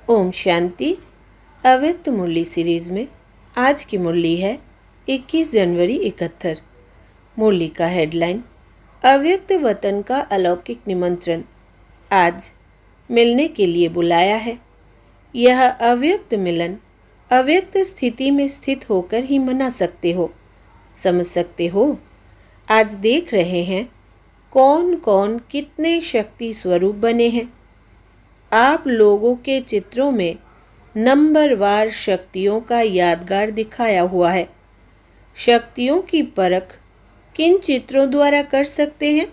ओम शांति। अव्यक्त मुरली सीरीज में आज की मुरली है 21 जनवरी 71। मुरली का हेडलाइन अव्यक्त वतन का अलौकिक निमंत्रण, आज मिलने के लिए बुलाया है। यह अव्यक्त मिलन अव्यक्त स्थिति में स्थित होकर ही मना सकते हो, समझ सकते हो। आज देख रहे हैं कौन कौन कितने शक्ति स्वरूप बने हैं। आप लोगों के चित्रों में नंबरवार शक्तियों का यादगार दिखाया हुआ है। शक्तियों की परख किन चित्रों द्वारा कर सकते हैं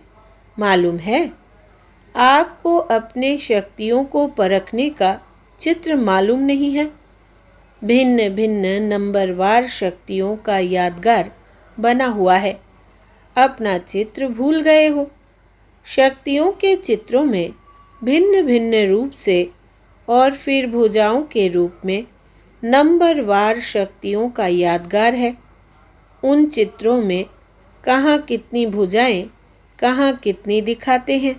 मालूम है? आपको अपने शक्तियों को परखने का चित्र मालूम नहीं है। भिन्न भिन्न नंबरवार शक्तियों का यादगार बना हुआ है। अपना चित्र भूल गए हो। शक्तियों के चित्रों में भिन्न भिन्न रूप से और फिर भुजाओं के रूप में नंबरवार शक्तियों का यादगार है। उन चित्रों में कहाँ कितनी भुजाएं, कहाँ कितनी दिखाते हैं।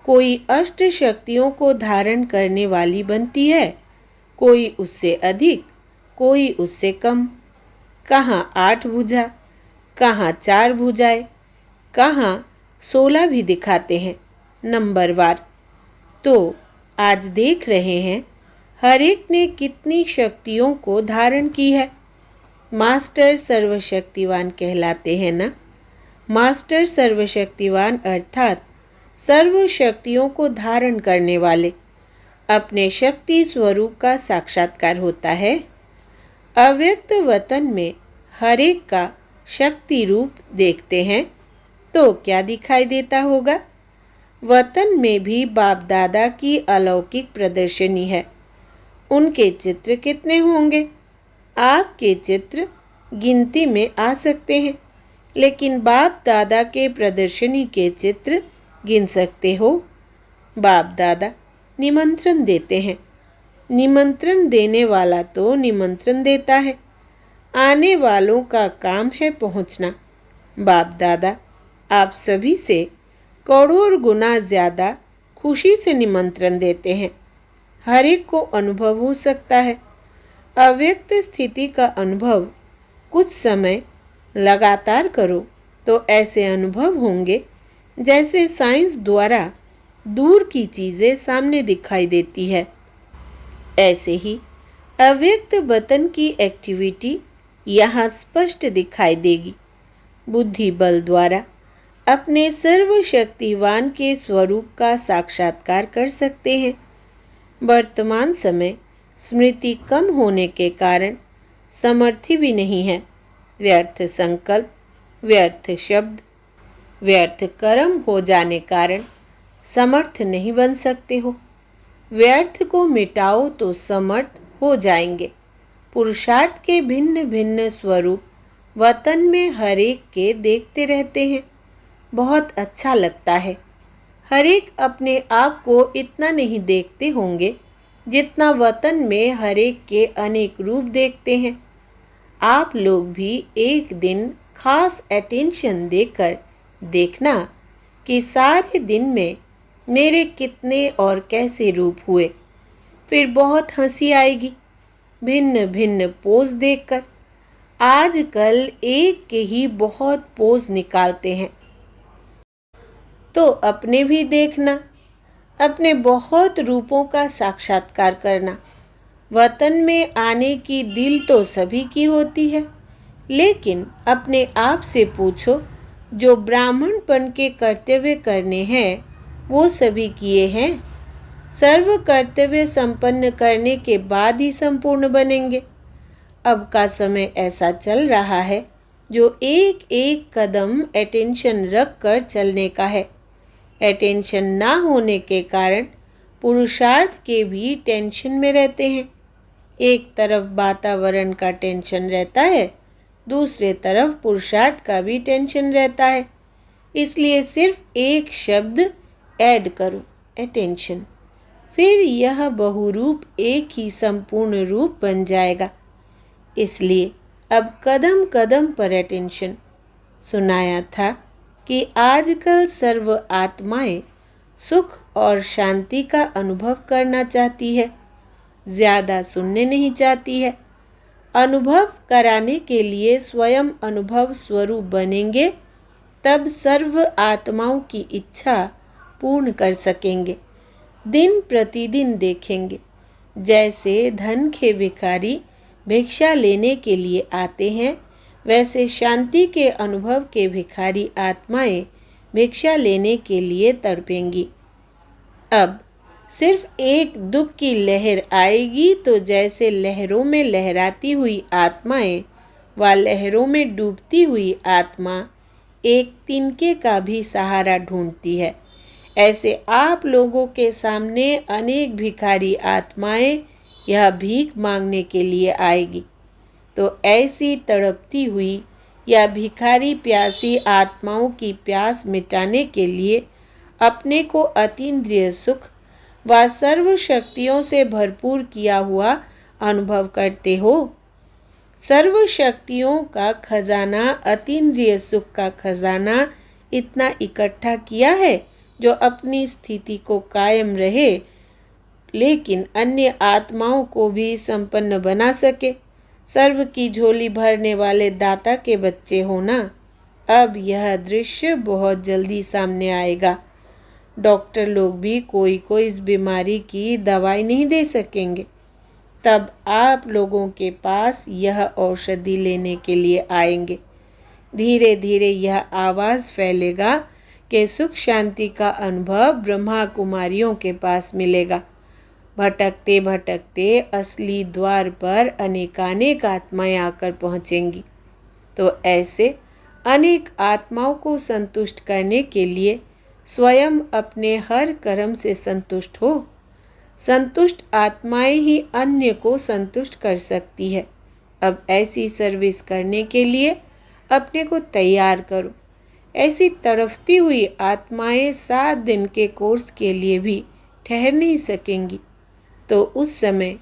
कोई अष्ट शक्तियों को धारण करने वाली बनती है, कोई उससे अधिक, कोई उससे कम। कहाँ 8 भुजा, कहाँ 4 भुजाएं, कहाँ 16 भी दिखाते हैं नंबरवार। तो आज देख रहे हैं हर एक ने कितनी शक्तियों को धारण की है। मास्टर सर्वशक्तिवान कहलाते हैं ना। मास्टर सर्वशक्तिवान अर्थात सर्व शक्तियों को धारण करने वाले। अपने शक्ति स्वरूप का साक्षात्कार होता है। अव्यक्त वतन में हर एक का शक्ति रूप देखते हैं तो क्या दिखाई देता होगा? वतन में भी बाप दादा की अलौकिक प्रदर्शनी है। उनके चित्र कितने होंगे? आपके चित्र गिनती में आ सकते हैं, लेकिन बाप दादा के प्रदर्शनी के चित्र गिन सकते हो। बाप दादा निमंत्रण देते हैं। निमंत्रण देने वाला तो निमंत्रण देता है, आने वालों का काम है पहुंचना। बाप दादा आप सभी से करोड़ गुना ज़्यादा खुशी से निमंत्रण देते हैं। हर एक को अनुभव हो सकता है। अव्यक्त स्थिति का अनुभव कुछ समय लगातार करो तो ऐसे अनुभव होंगे जैसे साइंस द्वारा दूर की चीज़ें सामने दिखाई देती है। ऐसे ही अव्यक्त वतन की एक्टिविटी यहाँ स्पष्ट दिखाई देगी। बुद्धि बल द्वारा अपने सर्वशक्तिवान के स्वरूप का साक्षात्कार कर सकते हैं। वर्तमान समय स्मृति कम होने के कारण समर्थी भी नहीं है। व्यर्थ संकल्प, व्यर्थ शब्द, व्यर्थ कर्म हो जाने कारण समर्थ नहीं बन सकते हो। व्यर्थ को मिटाओ तो समर्थ हो जाएंगे। पुरुषार्थ के भिन्न भिन्न स्वरूप वतन में हर एक के देखते रहते हैं। बहुत अच्छा लगता है। हर एक अपने आप को इतना नहीं देखते होंगे जितना वतन में हर एक के अनेक रूप देखते हैं। आप लोग भी एक दिन खास अटेंशन देकर देखना कि सारे दिन में मेरे कितने और कैसे रूप हुए। फिर बहुत हंसी आएगी भिन्न भिन्न पोज देखकर। आजकल एक के ही बहुत पोज निकालते हैं। तो अपने भी देखना, अपने बहुत रूपों का साक्षात्कार करना। वतन में आने की दिल तो सभी की होती है, लेकिन अपने आप से पूछो जो ब्राह्मणपन के कर्तव्य करने हैं वो सभी किए हैं? सर्व कर्तव्य संपन्न करने के बाद ही संपूर्ण बनेंगे। अब का समय ऐसा चल रहा है जो एक एक कदम अटेंशन रख कर चलने का है। अटेंशन ना होने के कारण पुरुषार्थ के भी टेंशन में रहते हैं। एक तरफ वातावरण का टेंशन रहता है, दूसरे तरफ पुरुषार्थ का भी टेंशन रहता है। इसलिए सिर्फ एक शब्द ऐड करो, अटेंशन। फिर यह बहुरूप एक ही संपूर्ण रूप बन जाएगा। इसलिए अब कदम कदम पर अटेंशन। सुनाया था कि आजकल सर्व आत्माएं सुख और शांति का अनुभव करना चाहती है। ज़्यादा सुनने नहीं चाहती है। अनुभव कराने के लिए स्वयं अनुभव स्वरूप बनेंगे, तब सर्व आत्माओं की इच्छा पूर्ण कर सकेंगे। दिन प्रतिदिन देखेंगे, जैसे धन के भिखारी भिक्षा लेने के लिए आते हैं, वैसे शांति के अनुभव के भिखारी आत्माएं भिक्षा लेने के लिए तड़पेंगी। अब सिर्फ एक दुख की लहर आएगी तो जैसे लहरों में लहराती हुई आत्माएं व लहरों में डूबती हुई आत्मा एक तिनके का भी सहारा ढूंढती है, ऐसे आप लोगों के सामने अनेक भिखारी आत्माएं यह भीख मांगने के लिए आएगी। तो ऐसी तड़पती हुई या भिखारी प्यासी आत्माओं की प्यास मिटाने के लिए अपने को अतीन्द्रिय सुख व सर्व शक्तियों से भरपूर किया हुआ अनुभव करते हो। सर्व शक्तियों का खजाना, अतीन्द्रिय सुख का खजाना इतना इकट्ठा किया है जो अपनी स्थिति को कायम रहे, लेकिन अन्य आत्माओं को भी संपन्न बना सके। सर्व की झोली भरने वाले दाता के बच्चे हो ना। अब यह दृश्य बहुत जल्दी सामने आएगा। डॉक्टर लोग भी कोई को इस बीमारी की दवाई नहीं दे सकेंगे। तब आप लोगों के पास यह औषधि लेने के लिए आएंगे। धीरे धीरे यह आवाज़ फैलेगा कि सुख शांति का अनुभव ब्रह्मा कुमारियों के पास मिलेगा। भटकते भटकते असली द्वार पर अनेकानेक आत्माएं आकर पहुँचेंगी। तो ऐसे अनेक आत्माओं को संतुष्ट करने के लिए स्वयं अपने हर कर्म से संतुष्ट हो। संतुष्ट आत्माएं ही अन्य को संतुष्ट कर सकती है। अब ऐसी सर्विस करने के लिए अपने को तैयार करो। ऐसी तड़फती हुई आत्माएं 7 दिन के कोर्स के लिए भी ठहर नहीं सकेंगी। तो उस समय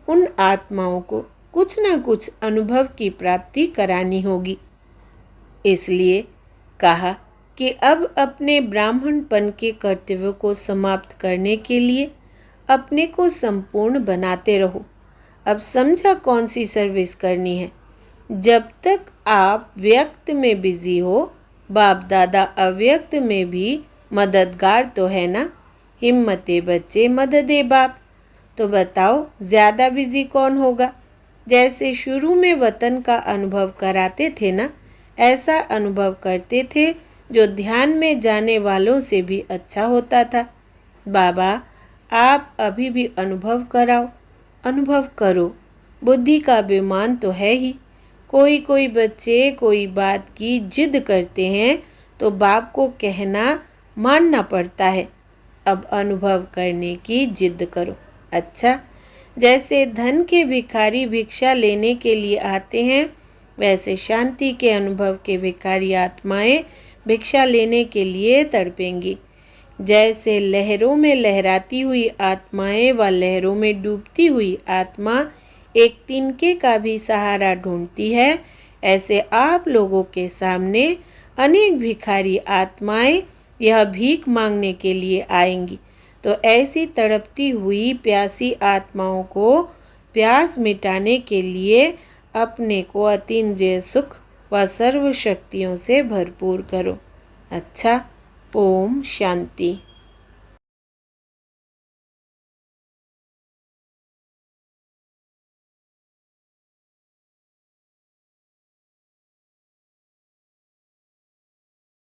उन आत्माओं को कुछ न कुछ अनुभव की प्राप्ति करानी होगी। इसलिए कहा कि अब अपने ब्राह्मणपन के कर्तव्यों को समाप्त करने के लिए अपने को संपूर्ण बनाते रहो। अब समझा कौन सी सर्विस करनी है। जब तक आप व्यक्त में बिजी हो, बाप दादा अव्यक्त में भी मददगार तो है ना। हिम्मते बच्चे मददे बाप। तो बताओ ज़्यादा बिजी कौन होगा। जैसे शुरू में वतन का अनुभव कराते थे ना, ऐसा अनुभव करते थे जो ध्यान में जाने वालों से भी अच्छा होता था। बाबा आप अभी भी अनुभव कराओ, अनुभव करो। बुद्धि का अभिमान तो है ही। कोई कोई बच्चे कोई बात की जिद करते हैं तो बाप को कहना मानना पड़ता है। अब अनुभव करने की जिद करो। अच्छा, जैसे धन के भिखारी भिक्षा लेने के लिए आते हैं, वैसे शांति के अनुभव के भिखारी आत्माएं भिक्षा लेने के लिए तड़पेंगी। जैसे लहरों में लहराती हुई आत्माएं व लहरों में डूबती हुई आत्मा एक तिनके का भी सहारा ढूंढती है, ऐसे आप लोगों के सामने अनेक भिखारी आत्माएं यह भीख मांगने के लिए आएंगी। तो ऐसी तड़पती हुई प्यासी आत्माओं को प्यास मिटाने के लिए अपने को अतीन्द्रिय सुख व सर्व शक्तियों से भरपूर करो। अच्छा, ओम शांति।